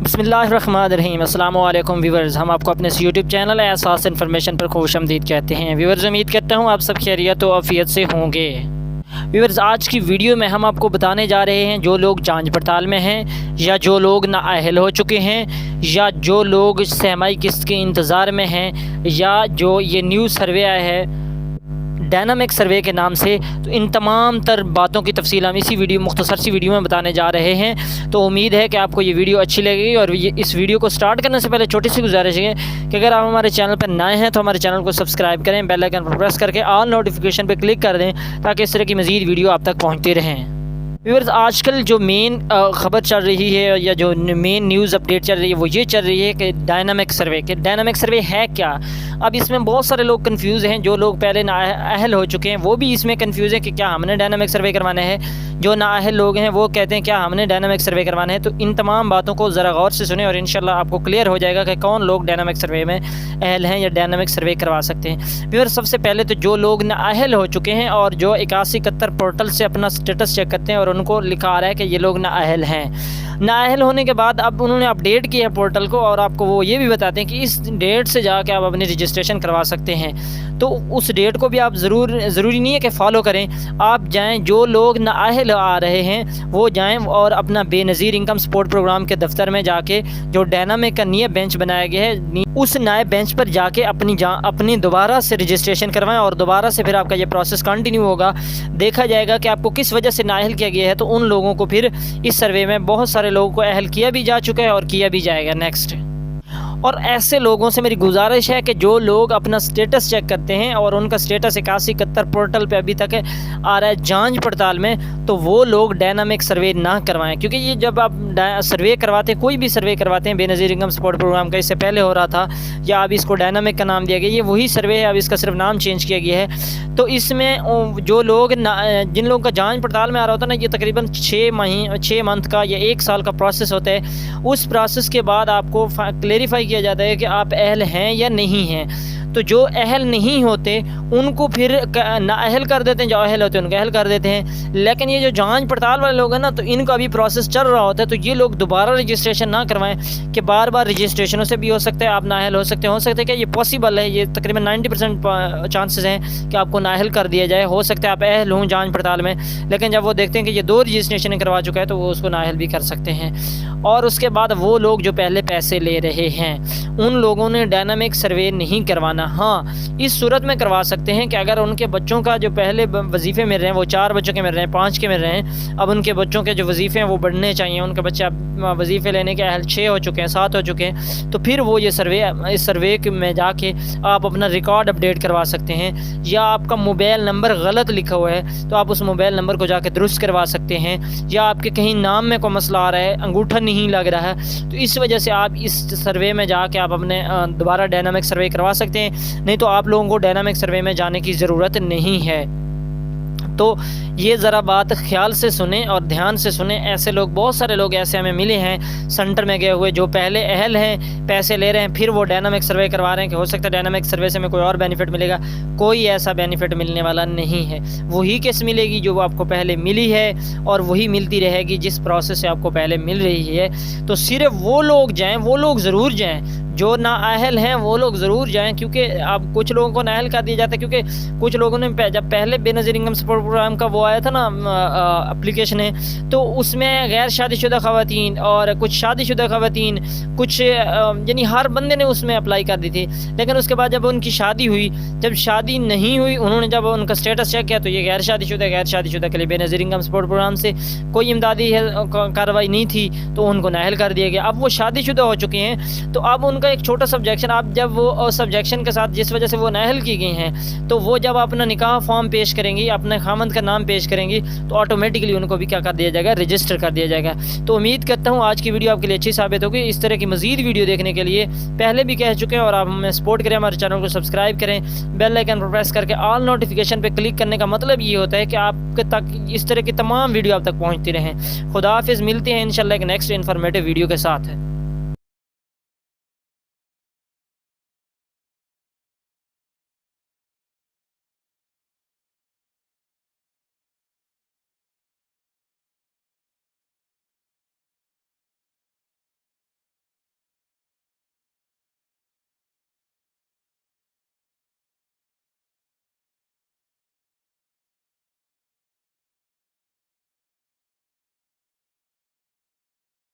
बिस्मिल्लाहिर्रहमानिर्रहीम। अस्सलाम वालेकुम व्यूवर्स, हम आपको अपने यूट्यूब चैनल एहसास इन्फॉर्मेशन पर खुशामदीद कहते हैं। व्यूवर्स, उम्मीद करता हूँ आप सब खैरियत व आफियत से होंगे। व्यूवर्स, आज की वीडियो में हम आपको बताने जा रहे हैं जो लोग जांच पड़ताल में हैं या जो लोग नाअहल हो चुके हैं या जो लोग सहमाई किस्त के इंतज़ार में हैं या जो ये न्यू सर्वे आया है डायनामिक सर्वे के नाम से, तो इन तमाम तर बातों की तफसील हम इसी वीडियो मुख्तसर सी वीडियो में बताने जा रहे हैं। तो उम्मीद है कि आपको ये वीडियो अच्छी लगेगी। और इस वीडियो को स्टार्ट करने से पहले छोटी सी गुजारिश है कि अगर आप हमारे चैनल पर नए हैं तो हमारे चैनल को सब्सक्राइब करें, बेल आइकन पर प्रेस करके ऑल नोटिफिकेशन पर क्लिक कर दें ताकि इस तरह की मज़ीद वीडियो आप तक पहुँचती रहें। व्यूअर्स, आजकल जो मेन ख़बर चल रही है या जो मेन न्यूज़ अपडेट चल रही है वो ये चल रही है कि डायनामिक सर्वे है क्या। अब इसमें बहुत सारे लोग कंफ्यूज हैं। जो लोग पहले नाअहल हो चुके हैं वो भी इसमें कंफ्यूज हैं कि क्या हमने डायनामिक सर्वे करवाना है। जो नाअहल लोग हैं वो कहते हैं क्या हमने डायनामिक सर्वे करवाना है। तो इन तमाम बातों को ज़रा गौर से सुने और इंशाल्लाह आपको क्लियर हो जाएगा कि कौन लोग डायनामिक सर्वे में अहल हैं या डायनामिक सर्वे करवा सकते हैं। व्यूअर्स, सबसे पहले तो जो लोग नाअहल हो चुके हैं और जो 8171 पोर्टल से अपना स्टेटस चेक करते हैं और उनको लिखा आ रहा है कि ये लोग नाअहल हैं। नाअहल होने के बाद अब उन्होंने अपडेट किया है पोर्टल को और आपको वो ये भी बताते हैं कि इस डेट से जाके आप अपनी रजिस्ट्रेशन करवा सकते हैं। तो उस डेट को भी आप ज़रूरी नहीं है कि फॉलो करें, आप जाएं। जो लोग नाअहल आ रहे हैं वो जाएं और अपना बेनज़ीर इनकम सपोर्ट प्रोग्राम के दफ्तर में जाके जो डायनामिक का नया बेंच बनाया गया है उस नए बेंच पर जाके अपनी दोबारा से रजिस्ट्रेशन करवाएं और दोबारा से फिर आपका ये प्रोसेस कंटिन्यू होगा। देखा जाएगा कि आपको किस वजह से नाअहल किया गया है। तो उन लोगों को फिर इस सर्वे में बहुत सारे लोगों को अहल किया भी जा चुका है और किया भी जाएगा नेक्स्ट। और ऐसे लोगों से मेरी गुजारिश है कि जो लोग अपना स्टेटस चेक करते हैं और उनका स्टेटस 8171 पोर्टल पे अभी तक आ रहा है जांच पड़ताल में, तो वो लोग डायनामिक सर्वे ना करवाएं। क्योंकि ये जब आप सर्वे करवाते हैं, कोई भी सर्वे करवाते हैं, बेनज़ीर इनकम सपोर्ट प्रोग्राम का इससे पहले हो रहा था या अब इसको डायनामिक का नाम दिया गया, ये वही सर्वे है, अब इसका सिर्फ नाम चेंज किया गया है। तो इसमें जो लोग जिन लोगों का जाँच पड़ताल में आ रहा होता है ना, ये तकरीबन 6 मंथ का या 1 साल का प्रोसेस होता है। उस प्रोसेस के बाद आपको क्लेरिफाई किया जाता है कि आप अहल हैं या नहीं हैं। तो जो अहल नहीं होते उनको फिर नाअहल कर देते हैं, जो अहल होते हैं उनको अहल कर देते हैं। लेकिन ये जो जांच पड़ताल वाले लोग हैं ना, तो इनका अभी प्रोसेस चल रहा होता है। तो ये लोग दोबारा रजिस्ट्रेशन ना करवाएं कि बार बार रजिस्ट्रेशनों से भी हो सकता है आप नाअहल हो सकते हैं क्या ये पॉसिबल है। ये तकरीबन 90% चांसेस हैं कि आपको नाअहल कर दिया जाए। हो सकता है आप अहल हों जांच पड़ताल में, लेकिन जब वो देखते हैं कि ये 2 रजिस्ट्रेशन करवा चुका है तो वो उसको नाअहल भी कर सकते हैं। और उसके बाद वो लोग जो पहले पैसे ले रहे हैं उन लोगों ने डायनामिक सर्वे नहीं करवाना। हाँ, इस सूरत में करवा सकते हैं कि अगर उनके बच्चों का जो पहले वजीफ़े मिल रहे हैं वो 4 बच्चों के मिल रहे हैं, 5 के मिल रहे हैं, अब उनके बच्चों के जो वजीफ़े हैं वो बढ़ने चाहिए। उनके बच्चे वजीफ़े लेने के अहल 6 हो चुके हैं, 7 हो चुके हैं, तो फिर वो ये इस सर्वे में जाके आप अपना रिकॉर्ड अपडेट करवा सकते हैं। या आपका मोबाइल नंबर गलत लिखा हुआ है तो आप उस मोबाइल नंबर को जाके दुरुस्त करवा सकते हैं। या आपके कहीं नाम में कोई मसला आ रहा है, अंगूठा नहीं लग रहा है, तो इस वजह से आप इस सर्वे में जाके आप अपने दोबारा डायनामिक सर्वे करवा सकते हैं। नहीं तो आप लोगों को डायनामिक सर्वे में जाने की ज़रूरत नहीं है। तो ये ज़रा बात ख्याल से सुने और ध्यान से सुने। ऐसे लोग, बहुत सारे लोग ऐसे हमें मिले हैं सेंटर में गए हुए जो पहले अहल हैं, पैसे ले रहे हैं, फिर वो डायनामिक सर्वे करवा रहे हैं कि हो सकता है डायनामिक सर्वे से हमें कोई और बेनिफिट मिलेगा। कोई ऐसा बेनिफिट मिलने वाला नहीं है। वही केस मिलेगी जो आपको पहले मिली है और वही मिलती रहेगी जिस प्रोसेस से आपको पहले मिल रही है। तो सिर्फ वो लोग जाएँ, वो लोग ज़रूर जाएँ जो नाअहल हैं, वो लोग ज़रूर जाएं। क्योंकि अब कुछ लोगों को नाअहल कर दिया जाता है क्योंकि कुछ लोगों ने जब पहले बेनज़ीर इनकम सपोर्ट प्रोग्राम का वो आया था ना एप्लीकेशन है, तो उसमें गैर शादीशुदा ख़वातीन और कुछ शादीशुदा ख़वातीन, कुछ यानी हर बंदे ने उसमें अप्लाई कर दी थी। लेकिन उसके बाद जब उनकी शादी हुई, जब शादी नहीं हुई, उन्होंने जब उनका स्टेटस चेक किया तो ये गैर शादीशुदा के लिए बेनज़ीर इनकम सपोर्ट प्रोग्राम से कोई इमदादी कार्रवाई नहीं थी तो उनको नाअहल कर दिया गया। अब वो शादीशुदा हो चुके हैं तो अब उनका एक छोटा सब्जेक्शन, आप जब वो सब्जेक्शन के साथ जिस वजह से वो नाअहल की गई हैं, तो वो जब अपना निकाह फॉर्म पेश करेंगी, अपने खामंद का नाम पेश करेंगी, तो ऑटोमेटिकली उनको भी क्या कर दिया जाएगा, रजिस्टर कर दिया जाएगा। तो उम्मीद करता हूँ आज की वीडियो आपके लिए अच्छी साबित होगी। इस तरह की मज़ीद वीडियो देखने के लिए पहले भी कह चुके हैं और आप हमें सपोर्ट करें, हमारे चैनल को सब्सक्राइब करें, बेल आइकन पर प्रेस करके ऑल नोटिफिकेशन पर क्लिक करने का मतलब ये होता है कि आपके तक इस तरह की तमाम वीडियो आप तक पहुँचती रहें। खुदा हाफिज़, मिलते हैं इंशाल्लाह एक नेक्स्ट इन्फॉर्मेटिव वीडियो के साथ।